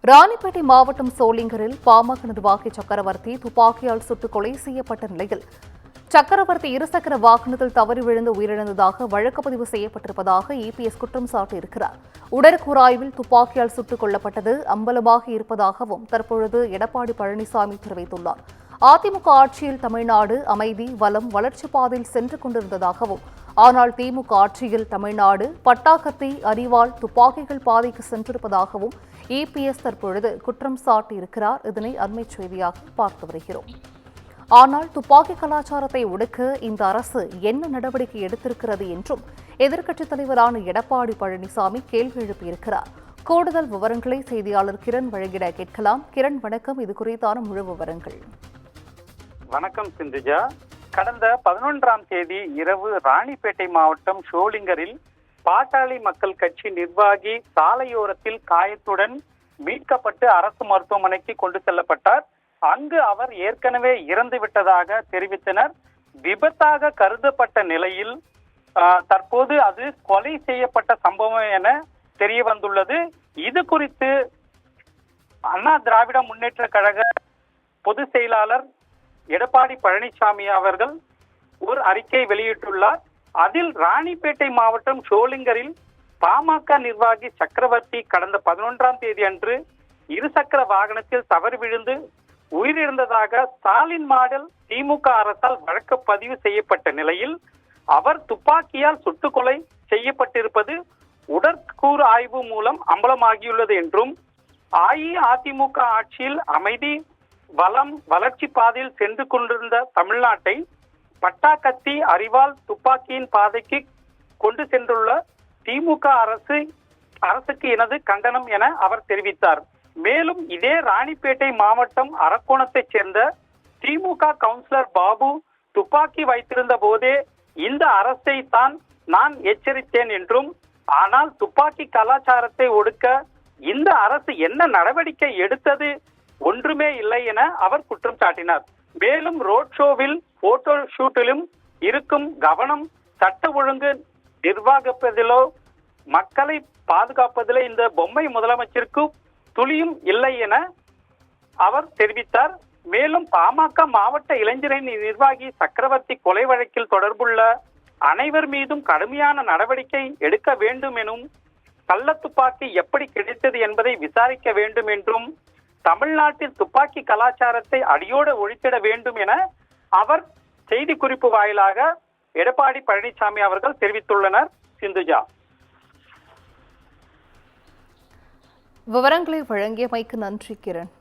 ராணிப்பேட்டை மாவட்டம் சோளிங்கரில் பாமக நிர்வாகி சக்கரவர்த்தி துப்பாக்கியால் சுட்டுக் கொலை செய்யப்பட்ட நிலையில் சக்கரவர்த்தி இருசக்கர வாகனத்தில் தவறி விழுந்து உயிரிழந்ததாக வழக்கு பதிவு செய்யப்பட்டிருப்பதாக இபிஎஸ் குற்றம் சாட்டியிருக்கிறார். உடற்கூறாய்வில் துப்பாக்கியால் சுட்டுக் கொல்லப்பட்டது அம்பலமாக இருப்பதாகவும் தற்பொழுது எடப்பாடி பழனிசாமி தெரிவித்துள்ளார். அதிமுக ஆட்சியில் தமிழ்நாடு அமைதி, வளம், வளர்ச்சி பாதையில் சென்று கொண்டிருந்ததாகவும், ஆனால் திமுக ஆட்சியில் தமிழ்நாடு பட்டாக்கத்தி, அரிவாள், துப்பாக்கிகள் பாதைக்கு சென்றிருப்பதாகவும் இபிஎஸ் தற்பொழுது குற்றம் சாட்டியிருக்கிறார். இதனை அண்மைச் செய்தியாக பார்த்து வருகிறோம். ஆனால் துப்பாக்கி கலாச்சாரத்தை ஒடுக்க இந்த அரசு என்ன நடவடிக்கை எடுத்திருக்கிறது என்றும் எதிர்க்கட்சித் தலைவரான எடப்பாடி பழனிசாமி கேள்வி எழுப்பியிருக்கிறார். கூடுதல் விவரங்களை செய்தியாளர் கிரண் வழங்கிட கேட்கலாம். கிரண், வணக்கம். இது குறித்தான முழு விவரங்கள். வணக்கம் சிந்துஜா. கடந்த 11ஆம் தேதி இரவு ராணிப்பேட்டை மாவட்டம் சோளிங்கரில் பாட்டாளி மக்கள் கட்சி நிர்வாகி சாலையோரத்தில் காயத்துடன் மீட்கப்பட்டு அரசு மருத்துவமனைக்கு கொண்டு செல்லப்பட்டார். அங்கு அவர் ஏற்கனவே இறந்து விட்டதாக தெரிவித்தனர். விபத்தாக கருதப்பட்ட நிலையில் தற்போது அது கொலை செய்யப்பட்ட சம்பவம் என தெரிய வந்துள்ளது. இது குறித்து அண்ணா திராவிட முன்னேற்ற கழக பொதுச் செயலாளர் எடப்பாடி பழனிசாமி அவர்கள் ஒரு அறிக்கை வெளியிட்டுள்ளார். அதில் ராணிப்பேட்டை மாவட்டம் சோளிங்கரில் பாமக நிர்வாகி சக்கரவர்த்தி கடந்த 11ஆம் தேதி அன்று இருசக்கர வாகனத்தில் தவறி விழுந்து உயிரிழந்ததாக ஸ்டாலின் மாடல் திமுக அரசால் வழக்கு பதிவு செய்யப்பட்ட நிலையில் அவர் துப்பாக்கியால் சுட்டுக்கொலை செய்யப்பட்டிருப்பது உடற்கூறு ஆய்வு மூலம் அம்பலமாகியுள்ளது என்றும், அஇஅதிமுக ஆட்சியில் அமைதி, வளம், வளர்ச்சி பாதையில் சென்று கொண்டிருந்த தமிழ்நாட்டை பட்டாக்கத்தி, அரிவாள், துப்பாக்கியின் பாதைக்கு கொண்டு சென்றுள்ள திமுக அரசுக்கு எனது கண்டனம் என அவர் தெரிவித்தார். மேலும் இதே ராணிப்பேட்டை மாவட்டம் அரக்கோணத்தைச் சேர்ந்த திமுக கவுன்சிலர் பாபு துப்பாக்கி வைத்திருந்த போதே இந்த அரசை தான் நான் எச்சரித்தேன் என்றும், ஆனால் துப்பாக்கி கலாச்சாரத்தை ஒடுக்க இந்த அரசு என்ன நடவடிக்கை எடுத்தது ஒன்றுமே இல்லை என அவர் குற்றம் சாட்டினார். மேலும் ரோட் ஷோவில், போட்டோ ஷூட்டிலும் இருக்கும் கவனம் சட்ட ஒழுங்கு நிர்வாகிப்பதிலோ மக்களை பாதுகாப்பதிலோ இந்த பொம்மை முதலமைச்சருக்கு துளியும் இல்லை என அவர் தெரிவித்தார். மேலும் பாமக மாவட்ட இளைஞரணி நிர்வாகி சக்கரவர்த்தி கொலை வழக்கில் தொடர்புள்ள அனைவர் மீதும் கடுமையான நடவடிக்கை எடுக்க வேண்டும் எனும், கள்ளத்துப்பாக்கி எப்படி கிடைத்தது என்பதை விசாரிக்க வேண்டும் என்றும், தமிழ்நாட்டில் துப்பாக்கி கலாச்சாரத்தை அடியோடு ஒழித்திட வேண்டும் என அவர் செய்தி குறிப்பு வாயிலாக எடப்பாடி பழனிசாமி அவர்கள் தெரிவித்துள்ளனர். சிந்துஜா, விவரங்களை வழங்கியமைக்கு நன்றி கிரண்.